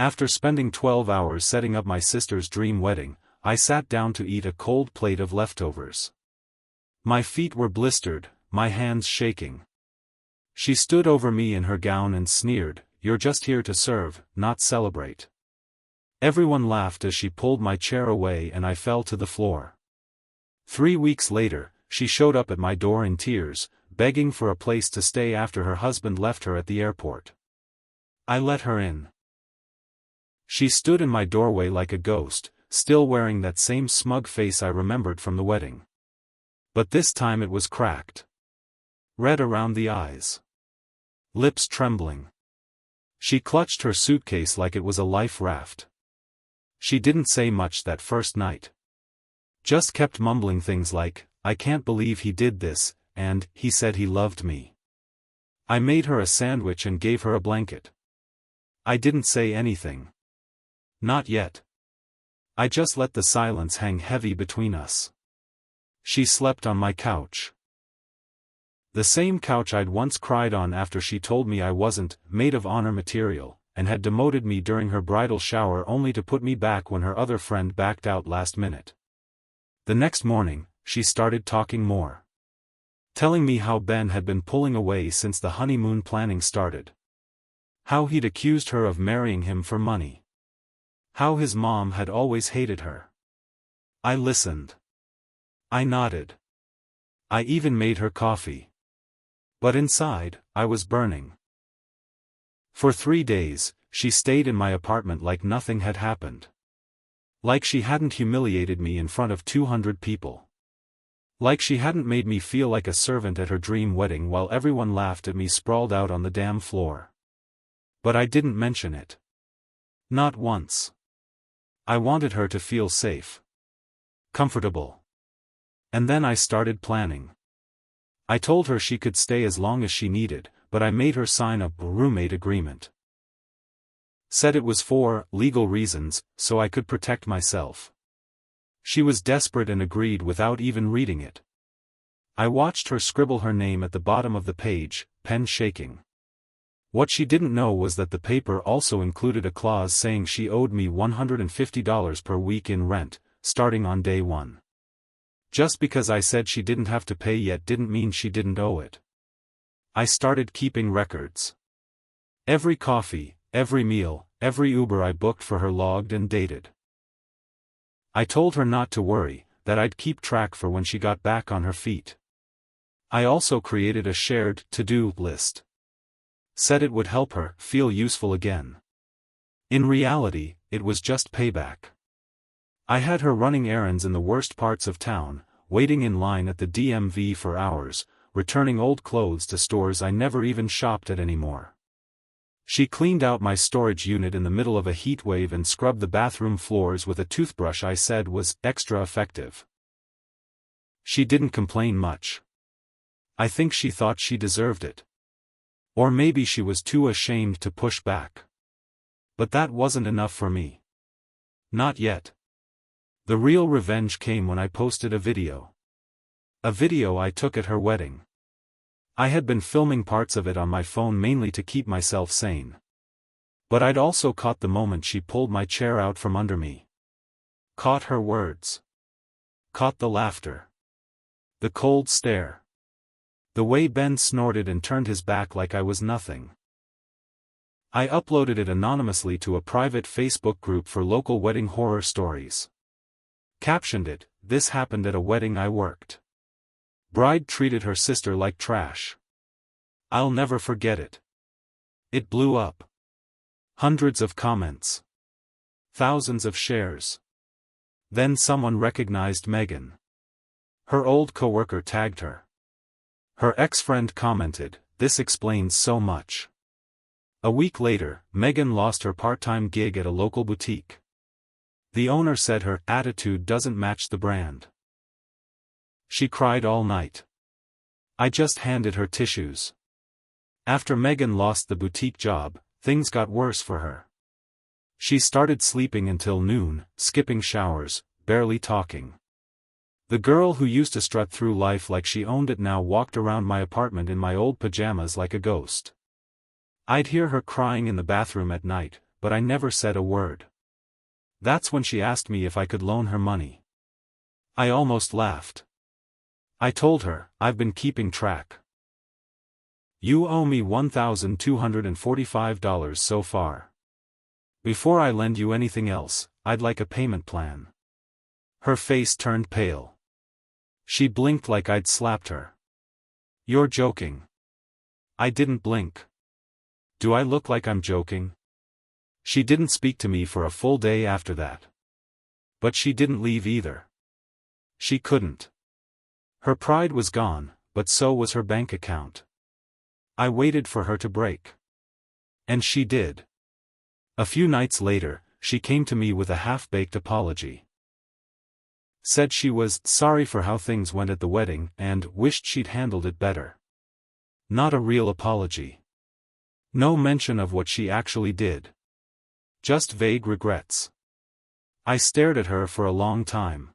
After spending 12 hours setting up my sister's dream wedding, I sat down to eat a cold plate of leftovers. My feet were blistered, my hands shaking. She stood over me in her gown and sneered, "You're just here to serve, not celebrate." Everyone laughed as she pulled my chair away and I fell to the floor. 3 weeks later, she showed up at my door in tears, begging for a place to stay after her husband left her at the airport. I let her in. She stood in my doorway like a ghost, still wearing that same smug face I remembered from the wedding. But this time it was cracked. Red around the eyes. Lips trembling. She clutched her suitcase like it was a life raft. She didn't say much that first night. Just kept mumbling things like, "I can't believe he did this," and, "He said he loved me." I made her a sandwich and gave her a blanket. I didn't say anything. Not yet. I just let the silence hang heavy between us. She slept on my couch. The same couch I'd once cried on after she told me I wasn't maid of honor material, and had demoted me during her bridal shower only to put me back when her other friend backed out last minute. The next morning, she started talking more. Telling me how Ben had been pulling away since the honeymoon planning started. How he'd accused her of marrying him for money. How his mom had always hated her. I listened. I nodded. I even made her coffee. But inside, I was burning. For 3 days, she stayed in my apartment like nothing had happened. Like she hadn't humiliated me in front of 200 people. Like she hadn't made me feel like a servant at her dream wedding while everyone laughed at me sprawled out on the damn floor. But I didn't mention it. Not once. I wanted her to feel safe. Comfortable. And then I started planning. I told her she could stay as long as she needed, but I made her sign a roommate agreement. Said it was for legal reasons, so I could protect myself. She was desperate and agreed without even reading it. I watched her scribble her name at the bottom of the page, pen shaking. What she didn't know was that the paper also included a clause saying she owed me $150 per week in rent, starting on day 1. Just because I said she didn't have to pay yet didn't mean she didn't owe it. I started keeping records. Every coffee, every meal, every Uber I booked for her logged and dated. I told her not to worry, that I'd keep track for when she got back on her feet. I also created a shared to-do list. Said it would help her feel useful again. In reality, it was just payback. I had her running errands in the worst parts of town, waiting in line at the DMV for hours, returning old clothes to stores I never even shopped at anymore. She cleaned out my storage unit in the middle of a heat wave and scrubbed the bathroom floors with a toothbrush I said was extra effective. She didn't complain much. I think she thought she deserved it. Or maybe she was too ashamed to push back. But that wasn't enough for me. Not yet. The real revenge came when I posted a video. A video I took at her wedding. I had been filming parts of it on my phone mainly to keep myself sane. But I'd also caught the moment she pulled my chair out from under me. Caught her words. Caught the laughter. The cold stare. The way Ben snorted and turned his back like I was nothing. I uploaded it anonymously to a private Facebook group for local wedding horror stories. Captioned it, "This happened at a wedding I worked. Bride treated her sister like trash." I'll never forget it. It blew up. Hundreds of comments. Thousands of shares. Then someone recognized Megan. Her old coworker tagged her. Her ex-friend commented, "This explains so much." A week later, Megan lost her part-time gig at a local boutique. The owner said her attitude doesn't match the brand. She cried all night. I just handed her tissues. After Megan lost the boutique job, things got worse for her. She started sleeping until noon, skipping showers, barely talking. The girl who used to strut through life like she owned it now walked around my apartment in my old pajamas like a ghost. I'd hear her crying in the bathroom at night, but I never said a word. That's when she asked me if I could loan her money. I almost laughed. I told her, I've been keeping track. You owe me $1,245 so far. Before I lend you anything else, I'd like a payment plan. Her face turned pale. She blinked like I'd slapped her. You're joking. I didn't blink. Do I look like I'm joking? She didn't speak to me for a full day after that. But she didn't leave either. She couldn't. Her pride was gone, but so was her bank account. I waited for her to break. And she did. A few nights later, she came to me with a half-baked apology. Said she was sorry for how things went at the wedding and wished she'd handled it better. Not a real apology. No mention of what she actually did. Just vague regrets. I stared at her for a long time.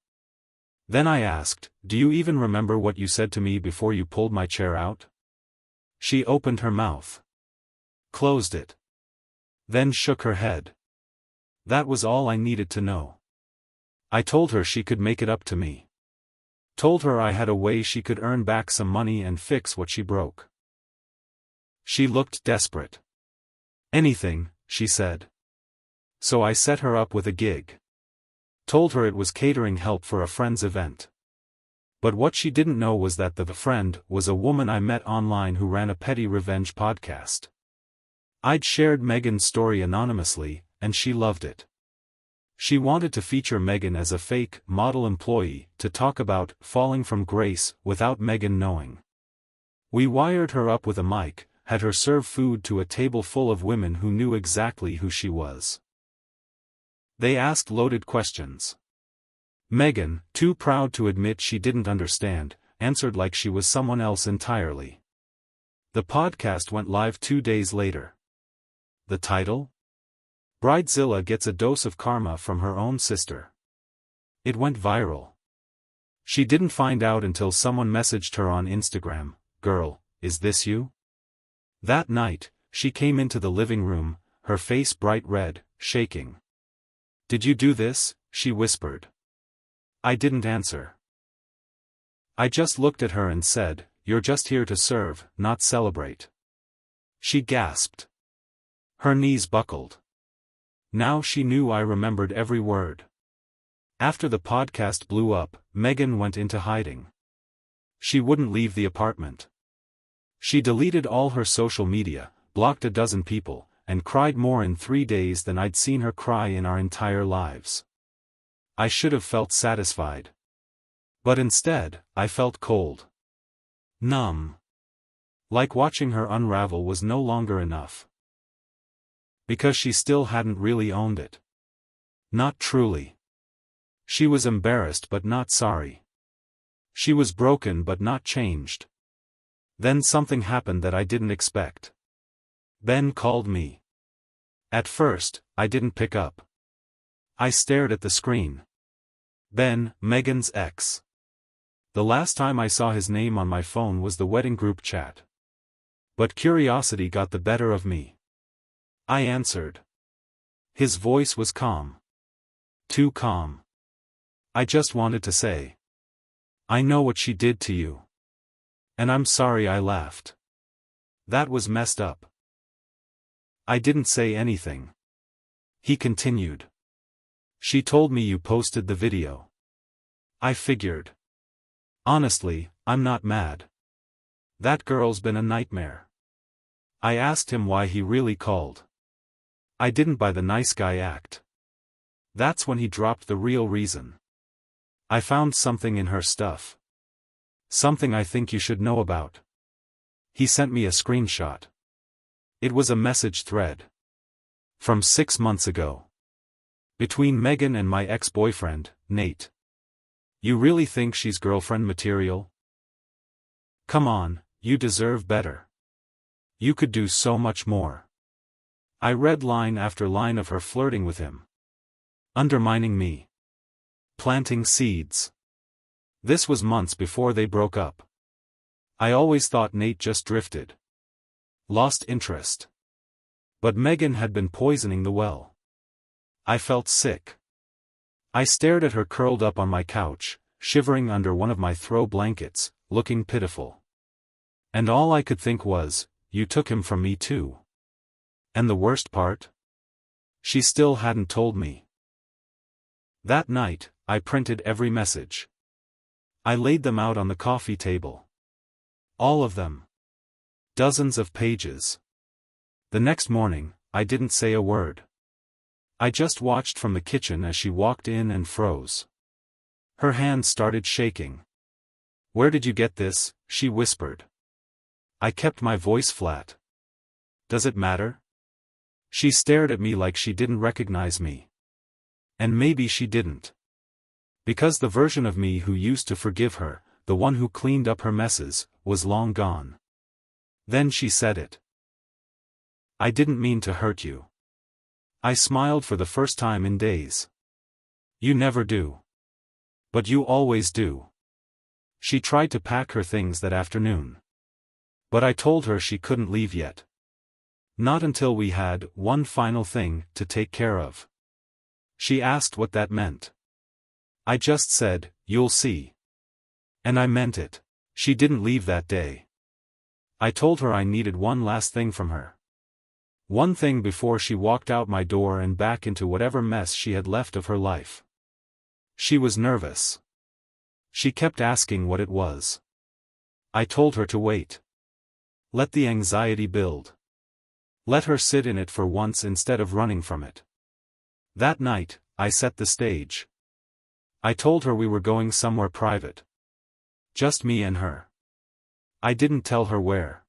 Then I asked, "Do you even remember what you said to me before you pulled my chair out?" She opened her mouth. Closed it. Then shook her head. That was all I needed to know. I told her she could make it up to me. Told her I had a way she could earn back some money and fix what she broke. She looked desperate. Anything, she said. So I set her up with a gig. Told her it was catering help for a friend's event. But what she didn't know was that the friend was a woman I met online who ran a petty revenge podcast. I'd shared Megan's story anonymously, and she loved it. She wanted to feature Megan as a fake model employee to talk about falling from grace without Megan knowing. We wired her up with a mic, had her serve food to a table full of women who knew exactly who she was. They asked loaded questions. Megan, too proud to admit she didn't understand, answered like she was someone else entirely. The podcast went live 2 days later. The title? Bridezilla gets a dose of karma from her own sister. It went viral. She didn't find out until someone messaged her on Instagram, "Girl, is this you?" That night, she came into the living room, her face bright red, shaking. "Did you do this?" she whispered. I didn't answer. I just looked at her and said, "You're just here to serve, not celebrate." She gasped. Her knees buckled. Now she knew I remembered every word. After the podcast blew up, Megan went into hiding. She wouldn't leave the apartment. She deleted all her social media, blocked a dozen people, and cried more in 3 days than I'd seen her cry in our entire lives. I should have felt satisfied. But instead, I felt cold. Numb. Like watching her unravel was no longer enough. Because she still hadn't really owned it. Not truly. She was embarrassed but not sorry. She was broken but not changed. Then something happened that I didn't expect. Ben called me. At first, I didn't pick up. I stared at the screen. Ben, Megan's ex. The last time I saw his name on my phone was the wedding group chat. But curiosity got the better of me. I answered. His voice was calm. Too calm. I just wanted to say, "I know what she did to you. And I'm sorry I laughed. That was messed up." I didn't say anything. He continued. "She told me you posted the video." I figured. Honestly, I'm not mad. That girl's been a nightmare. I asked him why he really called. I didn't buy the nice guy act. That's when he dropped the real reason. I found something in her stuff. Something I think you should know about. He sent me a screenshot. It was a message thread. From 6 months ago. Between Megan and my ex-boyfriend, Nate. You really think she's girlfriend material? Come on, you deserve better. You could do so much more. I read line after line of her flirting with him. Undermining me. Planting seeds. This was months before they broke up. I always thought Nate just drifted. Lost interest. But Megan had been poisoning the well. I felt sick. I stared at her curled up on my couch, shivering under one of my throw blankets, looking pitiful. And all I could think was, you took him from me too. And the worst part? She still hadn't told me. That night, I printed every message. I laid them out on the coffee table. All of them. Dozens of pages. The next morning, I didn't say a word. I just watched from the kitchen as she walked in and froze. Her hands started shaking. "Where did you get this?" she whispered. I kept my voice flat. "Does it matter?" She stared at me like she didn't recognize me. And maybe she didn't. Because the version of me who used to forgive her, the one who cleaned up her messes, was long gone. Then she said it. "I didn't mean to hurt you." I smiled for the first time in days. "You never do. But you always do." She tried to pack her things that afternoon. But I told her she couldn't leave yet. Not until we had one final thing to take care of. She asked what that meant. I just said, "You'll see." And I meant it. She didn't leave that day. I told her I needed one last thing from her. One thing before she walked out my door and back into whatever mess she had left of her life. She was nervous. She kept asking what it was. I told her to wait. Let the anxiety build. Let her sit in it for once instead of running from it. That night, I set the stage. I told her we were going somewhere private. Just me and her. I didn't tell her where.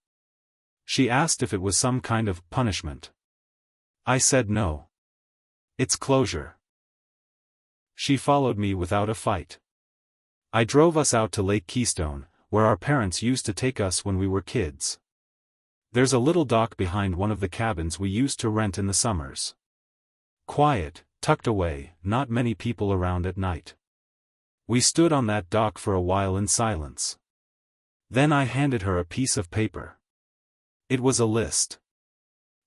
She asked if it was some kind of punishment. I said no. It's closure. She followed me without a fight. I drove us out to Lake Keystone, where our parents used to take us when we were kids. There's a little dock behind one of the cabins we used to rent in the summers. Quiet, tucked away, not many people around at night. We stood on that dock for a while in silence. Then I handed her a piece of paper. It was a list.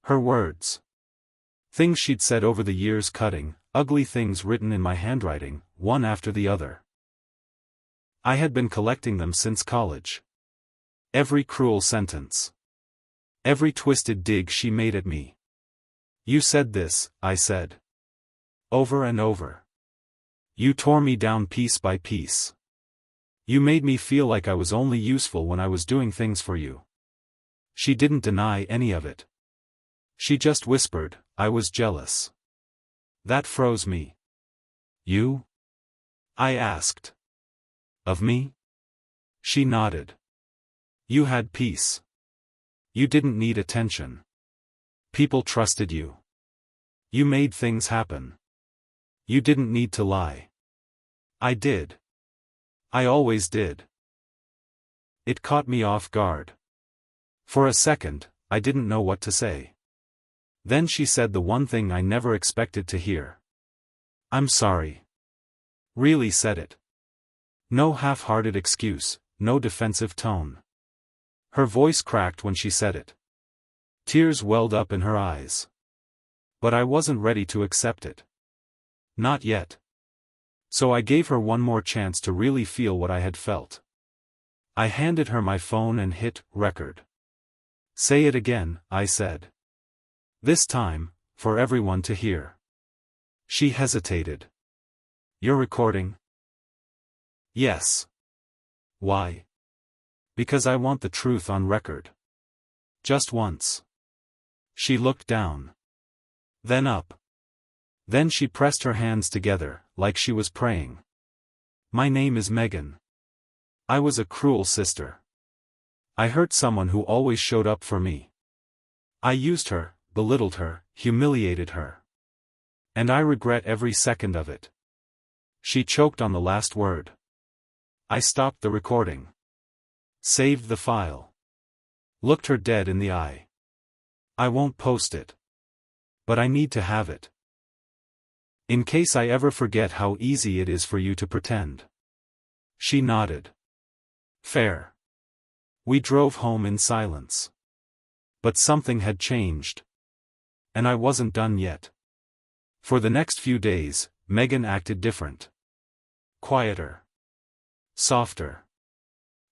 Her words. Things she'd said over the years, cutting, ugly things written in my handwriting, one after the other. I had been collecting them since college. Every cruel sentence. Every twisted dig she made at me. "You said this," I said. Over and over. "You tore me down piece by piece. You made me feel like I was only useful when I was doing things for you." She didn't deny any of it. She just whispered, "I was jealous." That froze me. "You?" I asked. "Of me?" She nodded. "You had peace. You didn't need attention. People trusted you. You made things happen. You didn't need to lie." I did. I always did. It caught me off guard. For a second, I didn't know what to say. Then she said the one thing I never expected to hear. "I'm sorry." Really said it. No half-hearted excuse, no defensive tone. Her voice cracked when she said it. Tears welled up in her eyes. But I wasn't ready to accept it. Not yet. So I gave her one more chance to really feel what I had felt. I handed her my phone and hit record. "Say it again," I said. This time, for everyone to hear. She hesitated. "You're recording?" "Yes." "Why?" "Because I want the truth on record. Just once." She looked down. Then up. Then she pressed her hands together, like she was praying. "My name is Megan. I was a cruel sister. I hurt someone who always showed up for me. I used her, belittled her, humiliated her. And I regret every second of it." She choked on the last word. I stopped the recording. Saved the file. Looked her dead in the eye. "I won't post it. But I need to have it. In case I ever forget how easy it is for you to pretend." She nodded. "Fair." We drove home in silence. But something had changed. And I wasn't done yet. For the next few days, Megan acted different. Quieter. Softer.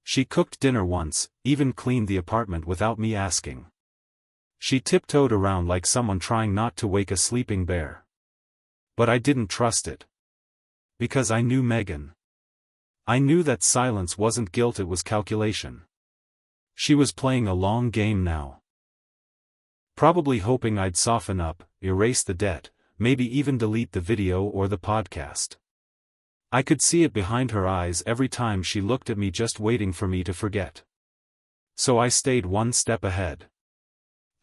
She cooked dinner once, even cleaned the apartment without me asking. She tiptoed around like someone trying not to wake a sleeping bear. But I didn't trust it. Because I knew Megan. I knew that silence wasn't guilt, it was calculation. She was playing a long game now. Probably hoping I'd soften up, erase the debt, maybe even delete the video or the podcast. I could see it behind her eyes every time she looked at me, just waiting for me to forget. So I stayed one step ahead.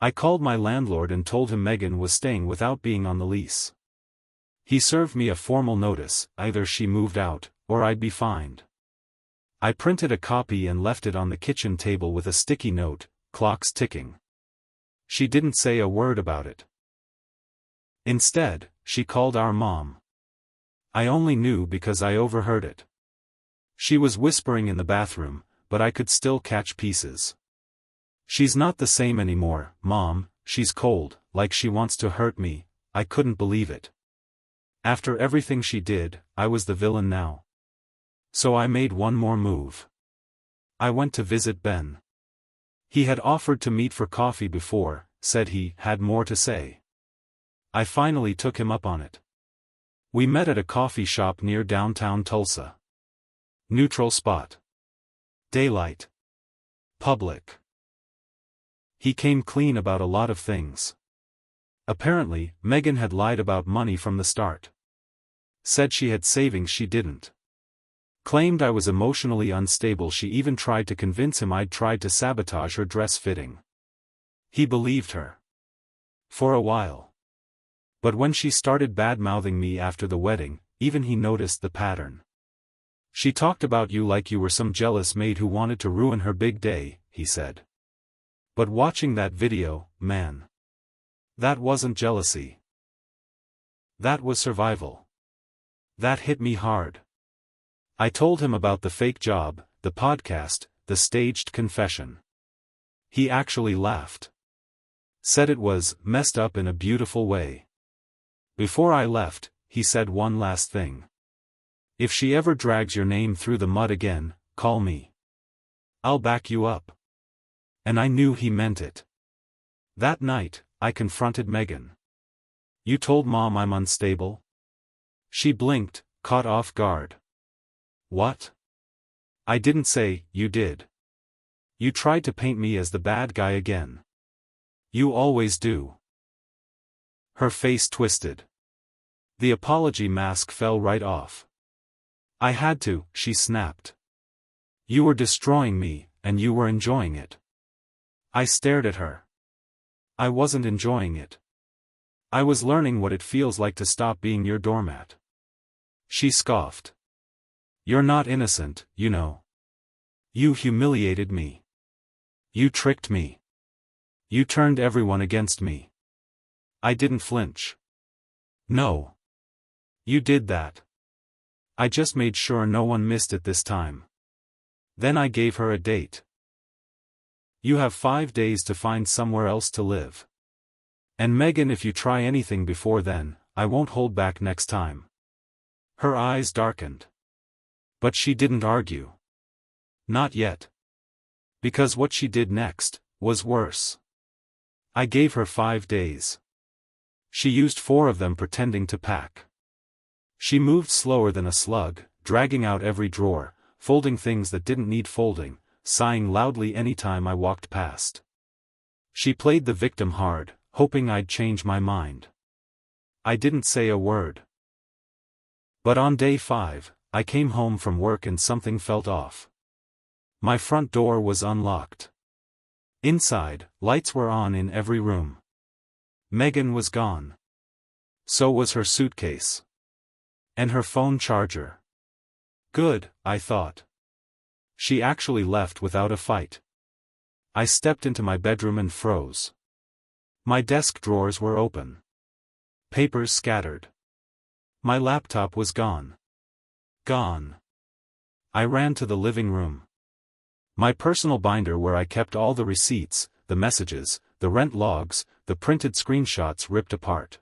I called my landlord and told him Megan was staying without being on the lease. He served me a formal notice, either she moved out, or I'd be fined. I printed a copy and left it on the kitchen table with a sticky note, "Clock's ticking." She didn't say a word about it. Instead, she called our mom. I only knew because I overheard it. She was whispering in the bathroom, but I could still catch pieces. "She's not the same anymore, Mom, she's cold, like she wants to hurt me." I couldn't believe it. After everything she did, I was the villain now. So I made one more move. I went to visit Ben. He had offered to meet for coffee before, said he had more to say. I finally took him up on it. We met at a coffee shop near downtown Tulsa. Neutral spot. Daylight. Public. He came clean about a lot of things. Apparently, Megan had lied about money from the start. Said she had savings she didn't. Claimed I was emotionally unstable. She even tried to convince him I'd tried to sabotage her dress fitting. He believed her. For a while. But when she started bad-mouthing me after the wedding, even he noticed the pattern. "She talked about you like you were some jealous maid who wanted to ruin her big day," he said. But watching that video, man. That wasn't jealousy. That was survival. That hit me hard. I told him about the fake job, the podcast, the staged confession. He actually laughed. Said it was messed up in a beautiful way. Before I left, he said one last thing. "If she ever drags your name through the mud again, call me. I'll back you up." And I knew he meant it. That night, I confronted Megan. "You told Mom I'm unstable?" She blinked, caught off guard. "What?" I didn't say, "You did. You tried to paint me as the bad guy again. You always do." Her face twisted. The apology mask fell right off. "I had to," she snapped. "You were destroying me, and you were enjoying it." I stared at her. I wasn't enjoying it. I was learning what it feels like to stop being your doormat. She scoffed. "You're not innocent, you know. You humiliated me. You tricked me. You turned everyone against me." I didn't flinch. "No. You did that. I just made sure no one missed it this time." Then I gave her a date. "You have 5 days to find somewhere else to live. And Megan, if you try anything before then, I won't hold back next time." Her eyes darkened. But she didn't argue. Not yet. Because what she did next was worse. I gave her 5 days. She used 4 of them pretending to pack. She moved slower than a slug, dragging out every drawer, folding things that didn't need folding, sighing loudly anytime I walked past. She played the victim hard, hoping I'd change my mind. I didn't say a word. But on day 5, I came home from work and something felt off. My front door was unlocked. Inside, lights were on in every room. Megan was gone. So was her suitcase. And her phone charger. Good, I thought. She actually left without a fight. I stepped into my bedroom and froze. My desk drawers were open. Papers scattered. My laptop was gone. Gone. I ran to the living room. My personal binder where I kept all the receipts, the messages, the rent logs, the printed screenshots ripped apart.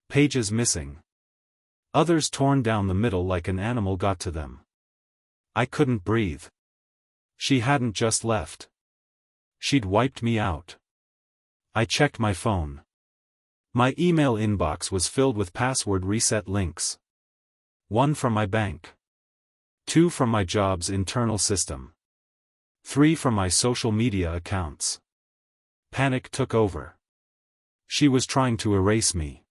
Pages missing. Others torn down the middle like an animal got to them. I couldn't breathe. She hadn't just left. She'd wiped me out. I checked my phone. My email inbox was filled with password reset links. 1 from my bank. 2 from my job's internal system. 3 from my social media accounts. Panic took over. She was trying to erase me.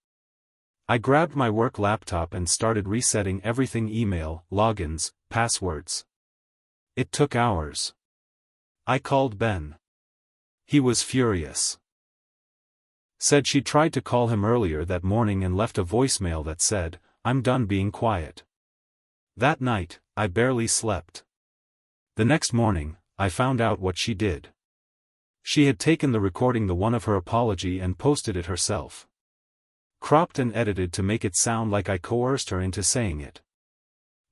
I grabbed my work laptop and started resetting everything: email, logins, passwords. It took hours. I called Ben. He was furious. Said she tried to call him earlier that morning and left a voicemail that said, "I'm done being quiet." That night, I barely slept. The next morning, I found out what she did. She had taken the recording, the one of her apology, and posted it herself. Cropped and edited to make it sound like I coerced her into saying it.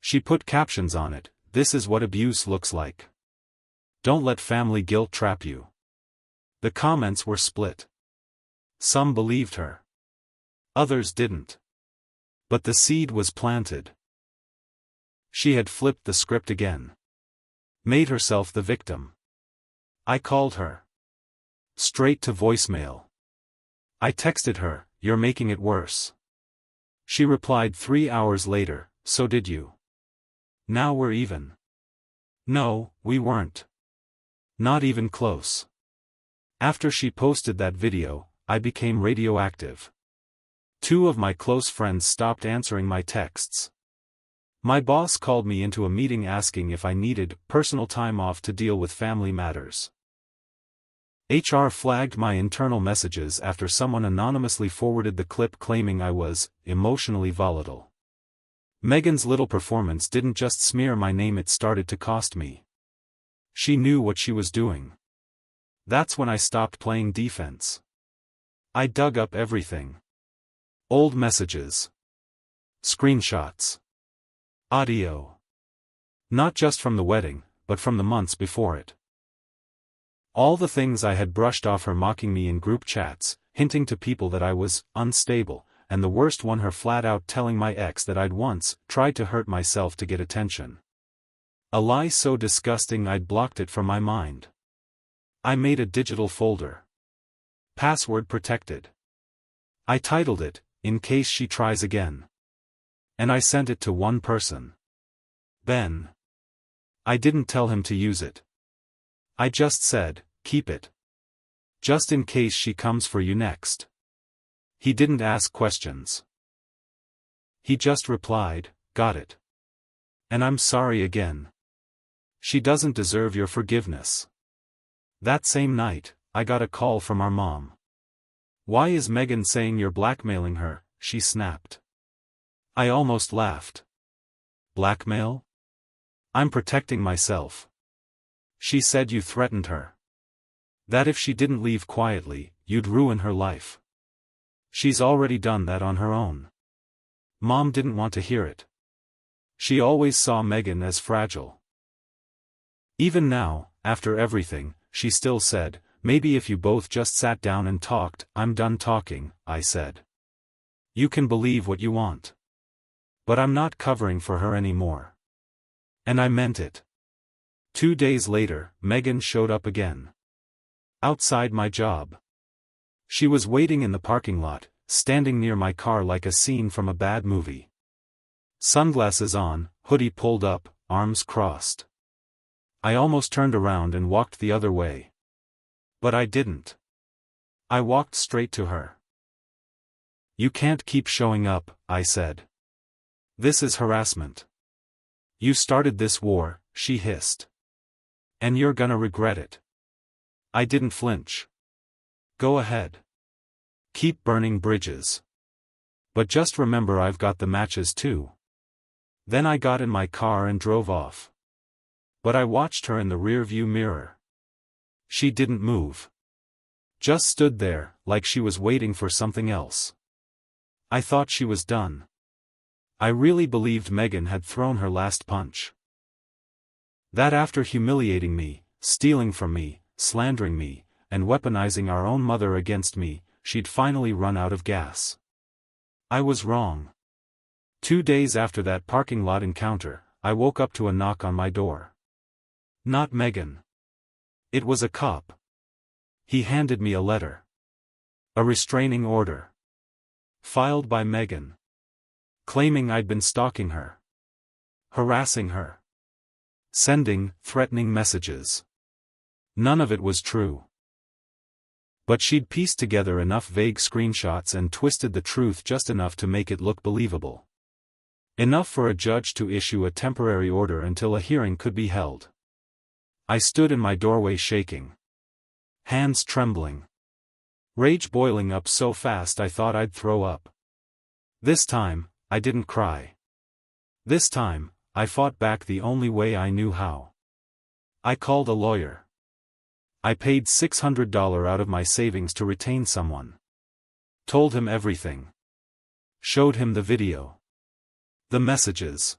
She put captions on it: "This is what abuse looks like. Don't let family guilt trap you." The comments were split. Some believed her. Others didn't. But the seed was planted. She had flipped the script again. Made herself the victim. I called her. Straight to voicemail. I texted her, "You're making it worse." She replied 3 hours later, "So did you. Now we're even." No, we weren't. Not even close. After she posted that video, I became radioactive. 2 of my close friends stopped answering my texts. My boss called me into a meeting asking if I needed personal time off to deal with family matters. HR flagged my internal messages after someone anonymously forwarded the clip claiming I was emotionally volatile. Megan's little performance didn't just smear my name, it started to cost me. She knew what she was doing. That's when I stopped playing defense. I dug up everything. Old messages. Screenshots. Audio. Not just from the wedding, but from the months before it. All the things I had brushed off, her mocking me in group chats, hinting to people that I was unstable, and the worst one, her flat out telling my ex that I'd once tried to hurt myself to get attention. A lie so disgusting I'd blocked it from my mind. I made a digital folder. Password protected. I titled it, "In Case She Tries Again." And I sent it to one person. Ben. I didn't tell him to use it. I just said, "Keep it. Just in case she comes for you next." He didn't ask questions. He just replied, "Got it. And I'm sorry again. She doesn't deserve your forgiveness." That same night, I got a call from our mom. "Why is Megan saying you're blackmailing her?" she snapped. I almost laughed. Blackmail? I'm protecting myself. She said you threatened her. That if she didn't leave quietly, you'd ruin her life. She's already done that on her own. Mom didn't want to hear it. She always saw Megan as fragile. Even now, after everything, she still said, "Maybe if you both just sat down and talked." "I'm done talking," I said. "You can believe what you want. But I'm not covering for her anymore." And I meant it. 2 days later, Megan showed up again. Outside my job. She was waiting in the parking lot, standing near my car like a scene from a bad movie. Sunglasses on, hoodie pulled up, arms crossed. I almost turned around and walked the other way. But I didn't. I walked straight to her. "You can't keep showing up," I said. "This is harassment. You started this war," she hissed. "And you're gonna regret it." I didn't flinch. "Go ahead. Keep burning bridges. But just remember I've got the matches too." Then I got in my car and drove off. But I watched her in the rearview mirror. She didn't move. Just stood there, like she was waiting for something else. I thought she was done. I really believed Megan had thrown her last punch. That after humiliating me, stealing from me, slandering me, and weaponizing our own mother against me, she'd finally run out of gas. I was wrong. 2 days after that parking lot encounter, I woke up to a knock on my door. Not Megan. It was a cop. He handed me a letter. A restraining order. Filed by Megan. Claiming I'd been stalking her. Harassing her. Sending threatening messages. None of it was true. But she'd pieced together enough vague screenshots and twisted the truth just enough to make it look believable. Enough for a judge to issue a temporary order until a hearing could be held. I stood in my doorway shaking. Hands trembling. Rage boiling up so fast I thought I'd throw up. This time, I didn't cry. This time, I fought back the only way I knew how. I called a lawyer. I paid $600 out of my savings to retain someone. Told him everything. Showed him the video. The messages.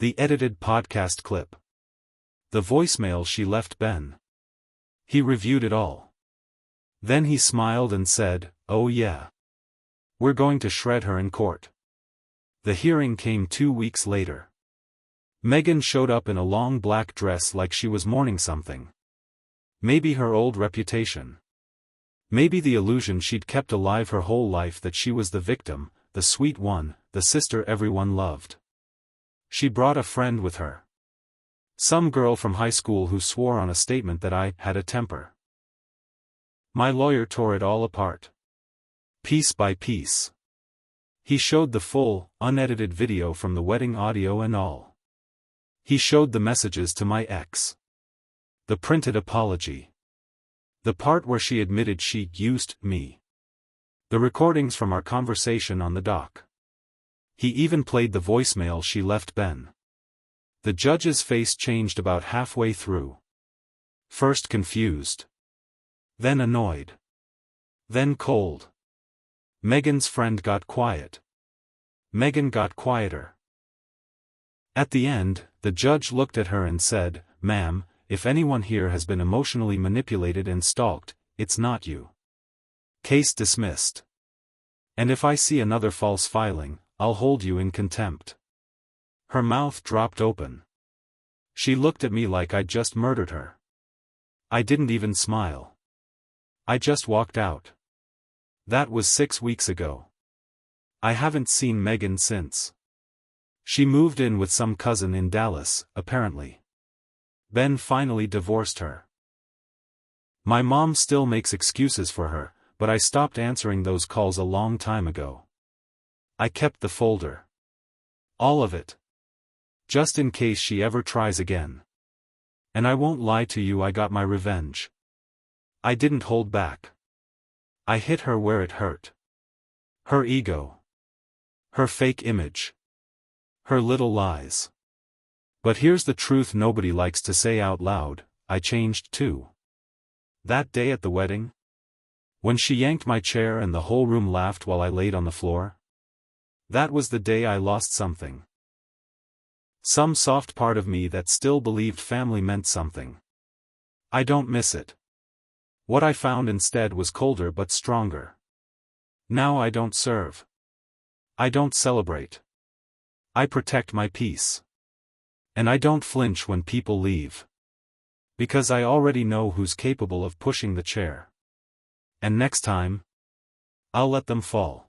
The edited podcast clip. The voicemail she left Ben. He reviewed it all. Then he smiled and said, "Oh yeah. We're going to shred her in court." The hearing came 2 weeks later. Megan showed up in a long black dress like she was mourning something. Maybe her old reputation. Maybe the illusion she'd kept alive her whole life that she was the victim, the sweet one, the sister everyone loved. She brought a friend with her. Some girl from high school who swore on a statement that I had a temper. My lawyer tore it all apart. Piece by piece. He showed the full, unedited video from the wedding audio and all. He showed the messages to my ex. The printed apology. The part where she admitted she used me. The recordings from our conversation on the dock. He even played the voicemail she left Ben. The judge's face changed about halfway through. First confused. Then annoyed. Then cold. Megan's friend got quiet. Megan got quieter. At the end, the judge looked at her and said, "Ma'am, if anyone here has been emotionally manipulated and stalked, it's not you. Case dismissed. And if I see another false filing, I'll hold you in contempt." Her mouth dropped open. She looked at me like I'd just murdered her. I didn't even smile. I just walked out. That was 6 weeks ago. I haven't seen Megan since. She moved in with some cousin in Dallas, apparently. Ben finally divorced her. My mom still makes excuses for her, but I stopped answering those calls a long time ago. I kept the folder. All of it. Just in case she ever tries again. And I won't lie to you, I got my revenge. I didn't hold back. I hit her where it hurt. Her ego. Her fake image. Her little lies. But here's the truth nobody likes to say out loud, I changed too. That day at the wedding? When she yanked my chair and the whole room laughed while I laid on the floor? That was the day I lost something. Some soft part of me that still believed family meant something. I don't miss it. What I found instead was colder but stronger. Now I don't serve. I don't celebrate. I protect my peace. And I don't flinch when people leave. Because I already know who's capable of pushing the chair. And next time, I'll let them fall.